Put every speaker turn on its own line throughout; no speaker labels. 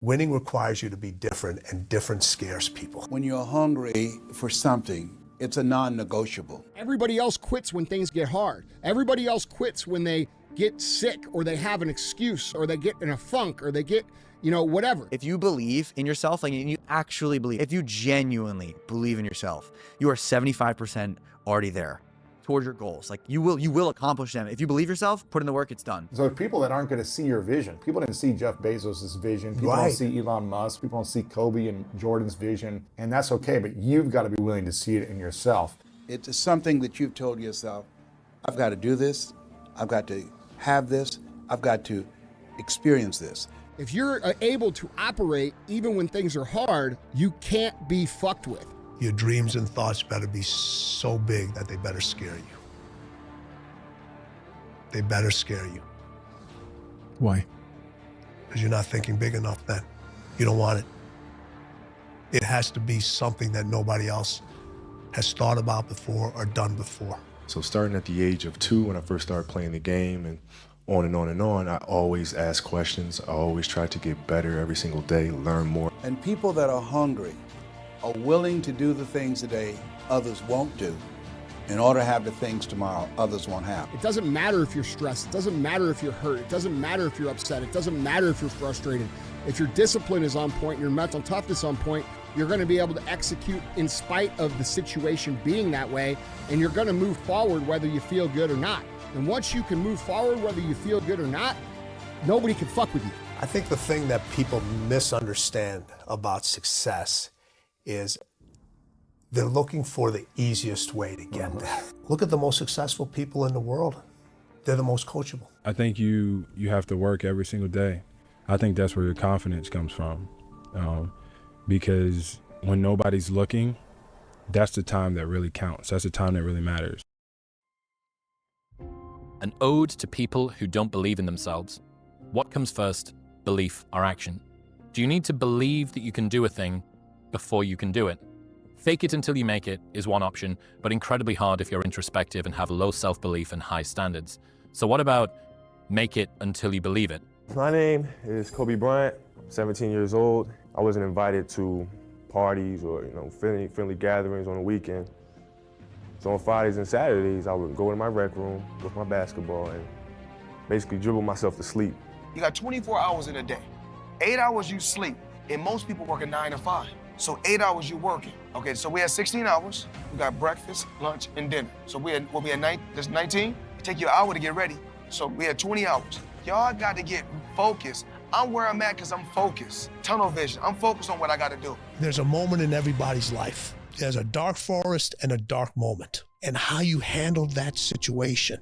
Winning requires you to be different, and different scares people.
When you're hungry for something, it's a non-negotiable.
Everybody else quits when things get hard. Everybody else quits when they get sick, or they have an excuse, or they get in a funk, or they get, whatever.
If you believe in yourself, like you actually believe, if you genuinely believe in yourself, you are 75% already there towards your goals. Like you will accomplish them. If you believe yourself, put in the work, it's done.
So people that aren't going to see your vision, people didn't see Jeff Bezos' vision, people don't see Elon Musk, people don't see Kobe and Jordan's vision, and that's okay, but you've got to be willing to see it in yourself.
It's something that you've told yourself, I've got to do this, I've got to have this, I've got to experience this.
If you're able to operate even when things are hard, you can't be fucked with.
Your dreams and thoughts better be so big that they better scare you. They better scare you.
Why?
Because you're not thinking big enough then. You don't want it. It has to be something that nobody else has thought about before or done before.
So starting at the age of 2, when I first started playing the game, and on and on and on, I always ask questions. I always try to get better every single day, learn more.
And people that are hungry are willing to do the things today others won't do in order to have the things tomorrow others won't have.
It doesn't matter if you're stressed. It doesn't matter if you're hurt. It doesn't matter if you're upset. It doesn't matter if you're frustrated. If your discipline is on point, your mental toughness on point, you're going to be able to execute in spite of the situation being that way, and you're going to move forward whether you feel good or not. And once you can move forward whether you feel good or not, nobody can fuck with you.
I think the thing that people misunderstand about success is they're looking for the easiest way to get there. Look at the most successful people in the world. They're the most coachable.
I think you have to work every single day. I think that's where your confidence comes from. Because when nobody's looking, that's the time that really counts. That's the time that really matters.
An ode to people who don't believe in themselves. What comes first, belief or action? Do you need to believe that you can do a thing before you can do it? Fake it until you make it is one option, but incredibly hard if you're introspective and have low self-belief and high standards. So what about make it until you believe it?
My name is Kobe Bryant, 17 years old. I wasn't invited to parties or friendly gatherings on the weekend. So on Fridays and Saturdays, I would go in my rec room with my basketball and basically dribble myself to sleep.
You got 24 hours in a day. 8 hours you sleep, and most people work a 9 to 5. So 8 hours you working. Okay, so we had 16 hours. We got breakfast, lunch, and dinner. So we had 19. It take you an hour to get ready. So we had 20 hours. Y'all got to get focused. I'm where I'm at because I'm focused. Tunnel vision. I'm focused on what I got to do.
There's a moment in everybody's life. There's a dark forest and a dark moment. And how you handle that situation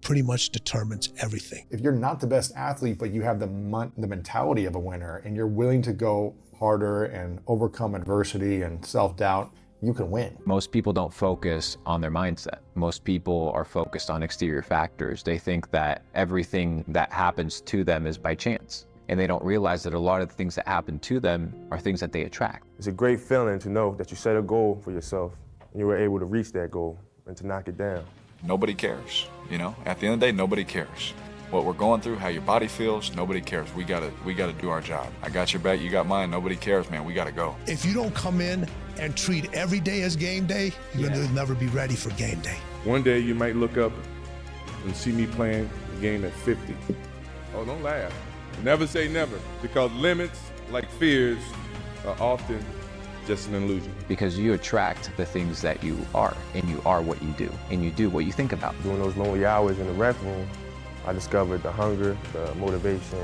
pretty much determines everything.
If you're not the best athlete, but you have the mentality of a winner, and you're willing to go harder and overcome adversity and self-doubt, you can win.
Most people don't focus on their mindset. Most people are focused on exterior factors. They think that everything that happens to them is by chance. And they don't realize that a lot of the things that happen to them are things that they attract.
It's a great feeling to know that you set a goal for yourself and you were able to reach that goal and to knock it down.
Nobody cares, At the end of the day, nobody cares. What we're going through, how your body feels, nobody cares. We gotta do our job. I got your back, you got mine, nobody cares, man. We gotta go.
If you don't come in and treat every day as game day, you'll never be ready for game day.
One day you might look up and see me playing the game at 50. Oh, don't laugh. Never say never, because limits, like fears, are often just an illusion.
Because you attract the things that you are, and you are what you do, and you do what you think about.
During those lonely hours in the rec room, I discovered the hunger, the motivation,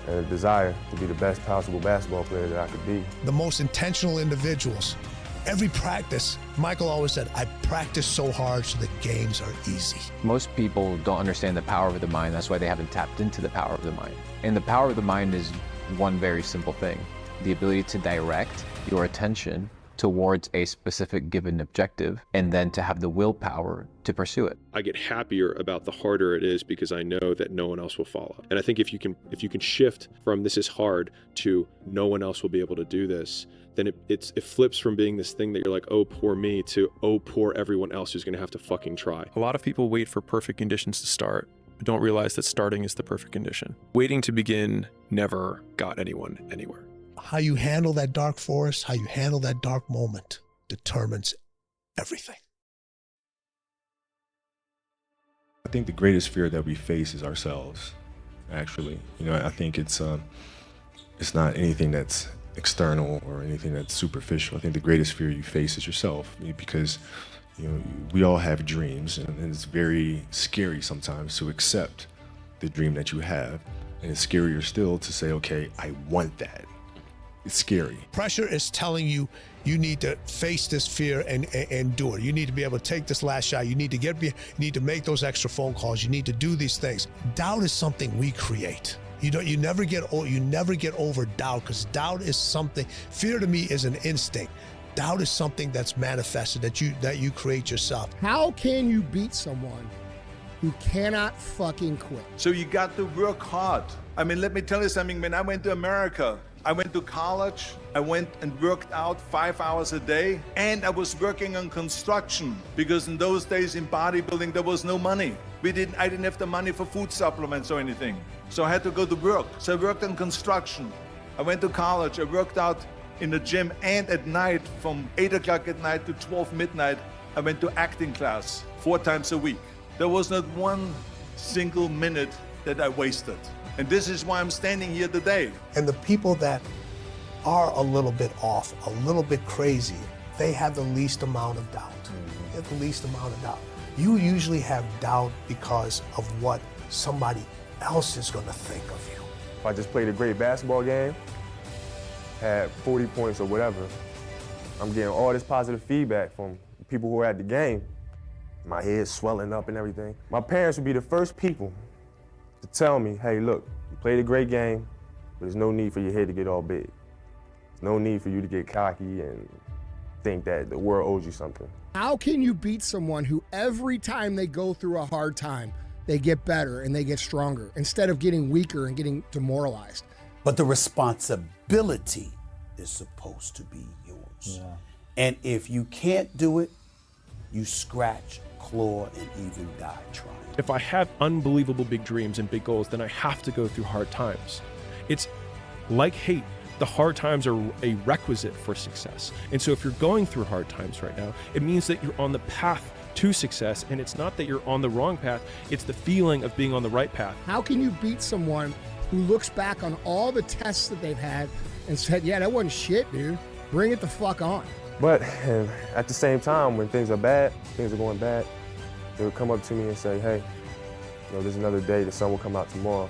and the desire to be the best possible basketball player that I could be.
The most intentional individuals. Every practice, Michael always said, I practice so hard so the games are easy.
Most people don't understand the power of the mind. That's why they haven't tapped into the power of the mind. And the power of the mind is one very simple thing: the ability to direct your attention towards a specific given objective, and then to have the willpower to pursue it.
I get happier about the harder it is because I know that no one else will follow. And I think if you can shift from this is hard to no one else will be able to do this, then it flips from being this thing that you're like, oh, poor me, to oh, poor everyone else who's gonna have to fucking try.
A lot of people wait for perfect conditions to start.
but don't realize that starting is the perfect condition. Waiting to begin never got anyone anywhere.
How you handle that dark forest, how you handle that dark moment determines everything.
I think the greatest fear that we face is ourselves, actually. I think it's not anything that's external or anything that's superficial. I think the greatest fear you face is yourself, because we all have dreams, and it's very scary sometimes to accept the dream that you have, and it's scarier still to say, okay, I want that. It's scary.
Pressure is telling you need to face this fear and do it. You need to be able to take this last shot. You need to make those extra phone calls. You need to do these things. Doubt is something we create. You never get over doubt, because doubt is something. Fear to me is an instinct. Doubt is something that's manifested, that you create yourself.
How can you beat someone who cannot fucking quit?
So you got to work hard. I mean, let me tell you something. When I went to America, I went to college, I went and worked out 5 hours a day, and I was working on construction, because in those days in bodybuilding, there was no money. I didn't have the money for food supplements or anything. So I had to go to work. So I worked on construction. I went to college, I worked out in the gym, and at night, from 8 o'clock at night to 12 midnight, I went to acting class 4 times a week. There was not one single minute that I wasted. And this is why I'm standing here today.
And the people that are a little bit off, a little bit crazy, they have the least amount of doubt. They have the least amount of doubt. You usually have doubt because of what somebody else is going to think of you.
If I just played a great basketball game, had 40 points or whatever, I'm getting all this positive feedback from people who are at the game. My head's swelling up and everything. My parents would be the first people to tell me, hey, look, you played a great game, but there's no need for your head to get all big. There's no need for you to get cocky and think that the world owes you something.
How can you beat someone who every time they go through a hard time, they get better and they get stronger, instead of getting weaker and getting demoralized?
But the responsibility is supposed to be yours. Yeah. And if you can't do it, you scratch, claw, and even die trying.
If I have unbelievable big dreams and big goals, then I have to go through hard times. It's like hate. The hard times are a requisite for success. And so if you're going through hard times right now, it means that you're on the path to success, and it's not that you're on the wrong path, it's the feeling of being on the right path.
How can you beat someone who looks back on all the tests that they've had and said, yeah, that wasn't shit, dude. Bring it the fuck on.
But at the same time, when things are bad, things are going bad, they would come up to me and say, hey, there's another day, the sun will come out tomorrow.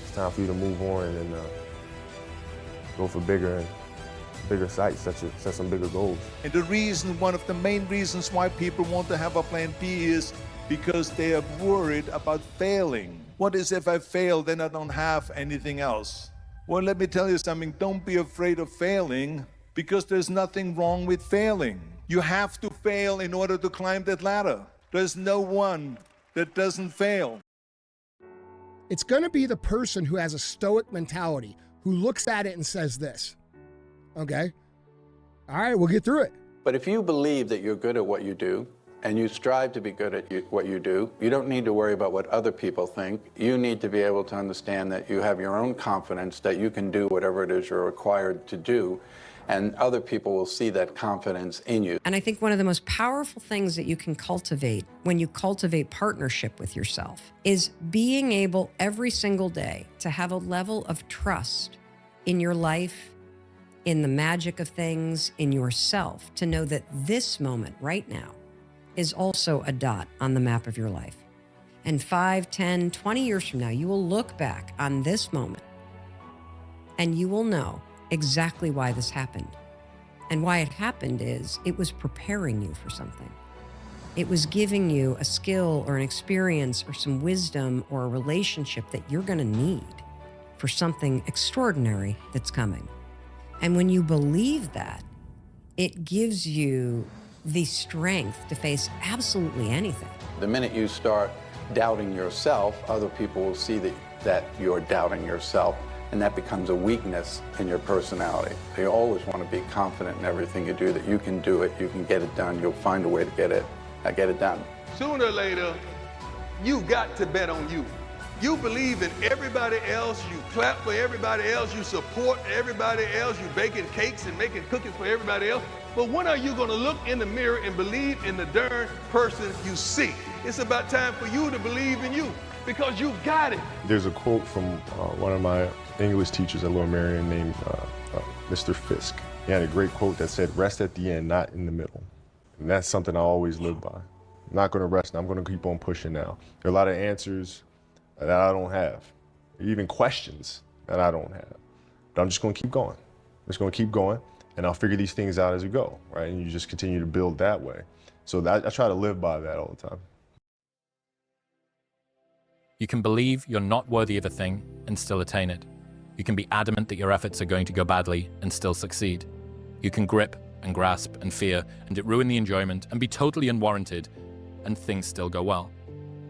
It's time for you to move on and go for bigger sights, set some bigger goals.
And one of the main reasons why people want to have a plan B is because they are worried about failing. What is if I fail, then I don't have anything else? Well, let me tell you something, don't be afraid of failing, because there's nothing wrong with failing. You have to fail in order to climb that ladder. There's no one that doesn't fail.
It's going to be the person who has a stoic mentality, who looks at it and says this, okay, all right, we'll get through it.
But if you believe that you're good at what you do, and you strive to be good at what you do, you don't need to worry about what other people think. You need to be able to understand that you have your own confidence that you can do whatever it is you're required to do, and other people will see that confidence in you.
And I think one of the most powerful things that you can cultivate when you cultivate partnership with yourself is being able every single day to have a level of trust in your life, in the magic of things, in yourself, to know that this moment right now is also a dot on the map of your life. And 5, 10, 20 years from now, you will look back on this moment and you will know exactly why this happened. And why it happened is it was preparing you for something. It was giving you a skill or an experience or some wisdom or a relationship that you're gonna need for something extraordinary that's coming. And when you believe that, it gives you the strength to face absolutely anything.
The minute you start doubting yourself, other people will see that you're doubting yourself, and that becomes a weakness in your personality. So you always want to be confident in everything you do, that you can do it, you can get it done, you'll find a way to get it done.
Sooner or later, you got to bet on you. You believe in everybody else, you clap for everybody else, you support everybody else, you baking cakes and making cookies for everybody else. But when are you gonna look in the mirror and believe in the darn person you see? It's about time for you to believe in you, because you got it.
There's a quote from one of my English teachers at Lower Merion named Mr. Fisk. He had a great quote that said, rest at the end, not in the middle. And that's something I always live by. I'm not gonna rest, I'm gonna keep on pushing now. There are a lot of answers that I don't have, even questions that I don't have. But I'm just gonna keep going. I'm just gonna keep going, and I'll figure these things out as we go, right? And you just continue to build that way. So I try to live by that all the time.
You can believe you're not worthy of a thing and still attain it. You can be adamant that your efforts are going to go badly and still succeed. You can grip and grasp and fear and it ruin the enjoyment and be totally unwarranted and things still go well.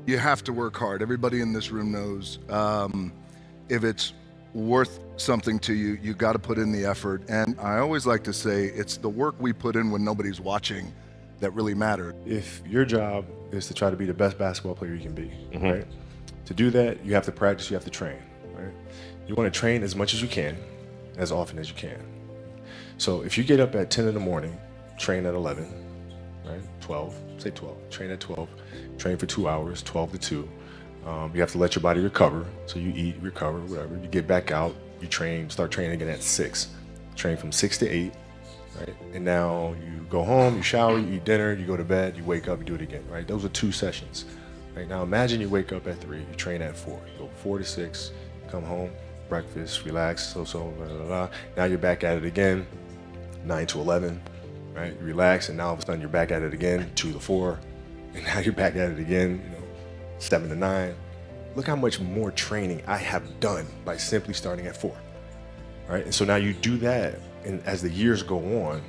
You have to work hard. Everybody in this room knows if it's worth something to you, you got to put in the effort. And I always like to say it's the work we put in when nobody's watching that really matters.
If your job is to try to be the best basketball player you can be, right? To do that, you have to practice, you have to train, right? You want to train as much as you can, as often as you can. So if you get up at 10 in the morning, train at 11, right? 12, say 12, train at 12, train for 2 hours, 12 to 2. You have to let your body recover. So you eat, recover, whatever. You get back out, you train, start training again at 6. Train from 6 to 8, right? And now you go home, you shower, you eat dinner, you go to bed, you wake up, you do it again, right? Those are 2 sessions. Right? Now imagine you wake up at 3, you train at 4. You go 4 to 6, come home, breakfast, relax, blah, blah, blah. Now you're back at it again, 9 to 11, right? You relax, and now all of a sudden you're back at it again, 2 to 4, and now you're back at it again, 7 to 9. Look how much more training I have done by simply starting at 4, right? And so now you do that, and as the years go on,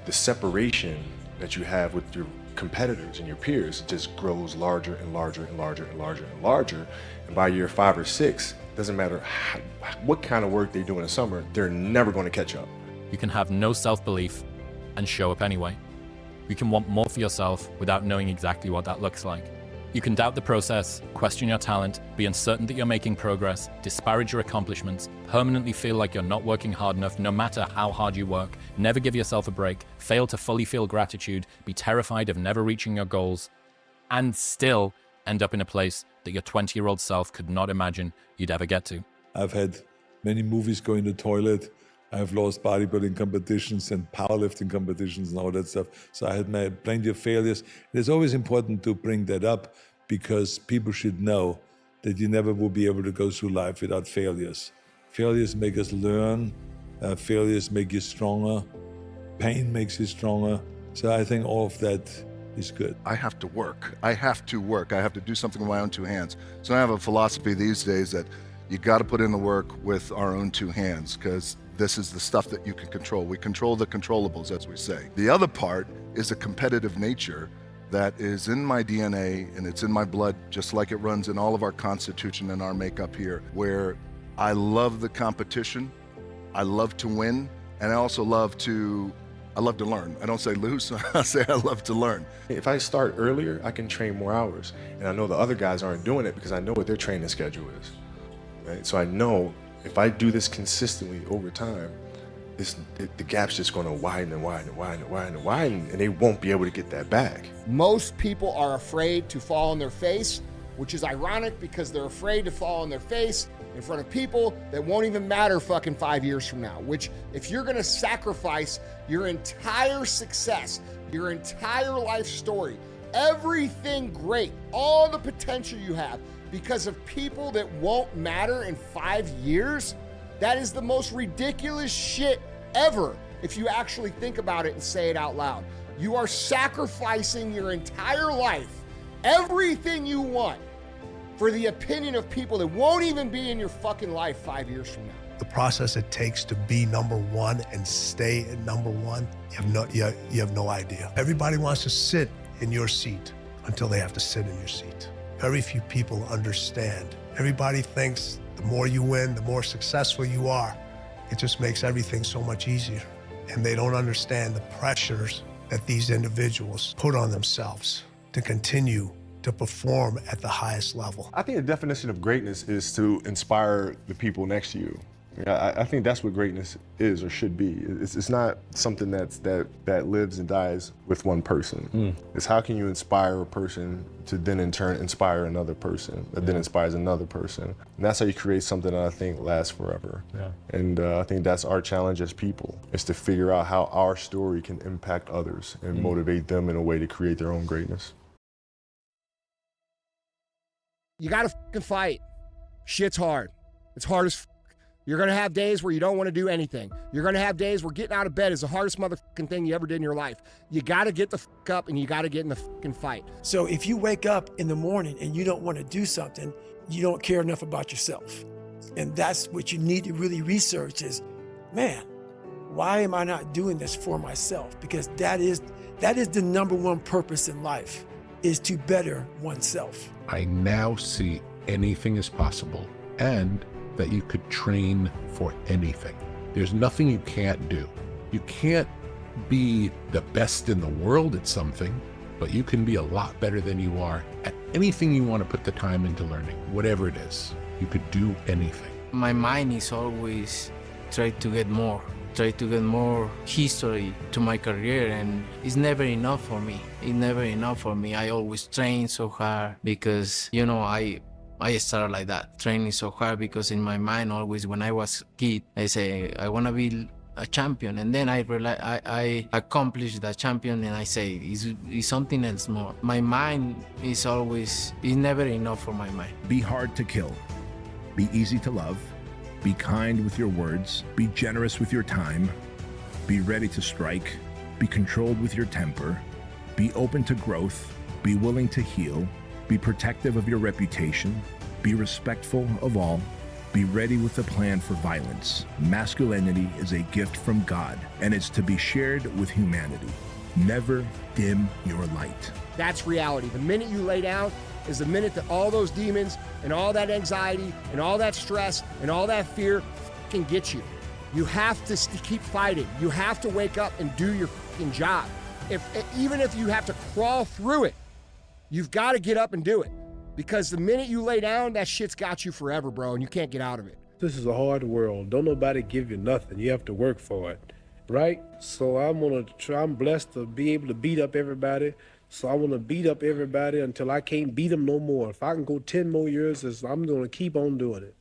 the separation that you have with your competitors and your peers just grows larger and larger and larger and larger and larger. And by year 5 or 6, doesn't matter what kind of work they do in the summer, they're never going to catch up.
You can have no self-belief and show up anyway. You can want more for yourself without knowing exactly what that looks like. You can doubt the process, question your talent, be uncertain that you're making progress, disparage your accomplishments, permanently feel like you're not working hard enough no matter how hard you work, never give yourself a break, fail to fully feel gratitude, be terrified of never reaching your goals, and still end up in a place that your 20-year-old self could not imagine you'd ever get to.
I've had many movies go in the toilet. I've lost bodybuilding competitions and powerlifting competitions and all that stuff. So I had made plenty of failures. It's always important to bring that up because people should know that you never will be able to go through life without failures. Failures make us learn. Failures make you stronger. Pain makes you stronger. So I think all of that is good.
I have to work. I have to work. I have to do something with my own 2 hands. So I have a philosophy these days that you got to put in the work with our own 2 hands because this is the stuff that you can control. We control the controllables, as we say. The other part is a competitive nature that is in my DNA and it's in my blood, just like it runs in all of our constitution and our makeup here, where I love the competition, I love to win, and I also love to learn. I don't say lose, I say I love to learn.
If I start earlier, I can train more hours. And I know the other guys aren't doing it because I know what their training schedule is. Right? So I know if I do this consistently over time, the gap's just going to widen and widen and widen and widen and widen, and they won't be able to get that back.
Most people are afraid to fall on their face, which is ironic because they're afraid to fall on their face in front of people that won't even matter fucking 5 years from now, which if you're gonna sacrifice your entire success, your entire life story, everything great, all the potential you have, because of people that won't matter in 5 years, that is the most ridiculous shit ever if you actually think about it and say it out loud. You are sacrificing your entire life, everything you want, for the opinion of people that won't even be in your fucking life 5 years from now.
The process it takes to be number one and stay at number one, you have no idea. Everybody wants to sit in your seat until they have to sit in your seat. Very few people understand. Everybody thinks the more you win, the more successful you are. It just makes everything so much easier. And they don't understand the pressures that these individuals put on themselves to continue to perform at the highest level.
I think the definition of greatness is to inspire the people next to you. I think that's what greatness is or should be. It's not something that lives and dies with one person. It's how can you inspire a person to then in turn inspire another person that then inspires another person. And that's how you create something that I think lasts forever.
Yeah.
And I think that's our challenge as people, is to figure out how our story can impact others and motivate them in a way to create their own greatness.
You got to fucking fight. Shit's hard. It's hard as fuck. You're going to have days where you don't want to do anything. You're going to have days where getting out of bed is the hardest motherfucking thing you ever did in your life. You got to get the fuck up and you got to get in the fucking fight.
So if you wake up in the morning and you don't want to do something, you don't care enough about yourself. And that's what you need to really research is, man, why am I not doing this for myself? Because that is the number one purpose in life, is to better oneself.
I now see anything is possible and that you could train for anything. There's nothing you can't do. You can't be the best in the world at something, but you can be a lot better than you are at anything you want to put the time into learning, whatever it is. You could do anything.
My mind is always try to get more history to my career, and it's never enough for me. It's never enough for me. I always train so hard because, you know, I started like that, training so hard because in my mind always when I was a kid, I say, I want to be a champion. And then I realize I accomplished the champion and I say, it's something else more. My mind is never enough for my mind.
Be hard to kill. Be easy to love. Be kind with your words. Be generous with your time. Be ready to strike. Be controlled with your temper. Be open to growth. Be willing to heal. Be protective of your reputation. Be respectful of all. Be ready with a plan for violence. Masculinity is a gift from God, and it's to be shared with humanity. Never dim your light.
That's reality. The minute you lay down is the minute that all those demons and all that anxiety and all that stress and all that fear can get you. You have to keep fighting. You have to wake up and do your fucking job. Even if you have to crawl through it, you've got to get up and do it, because the minute you lay down, that shit's got you forever, bro, and you can't get out of it.
This is a hard world. Don't nobody give you nothing. You have to work for it, right? So I'm blessed to be able to beat up everybody. So I want to beat up everybody until I can't beat them no more. If I can go 10 more years, I'm going to keep on doing it.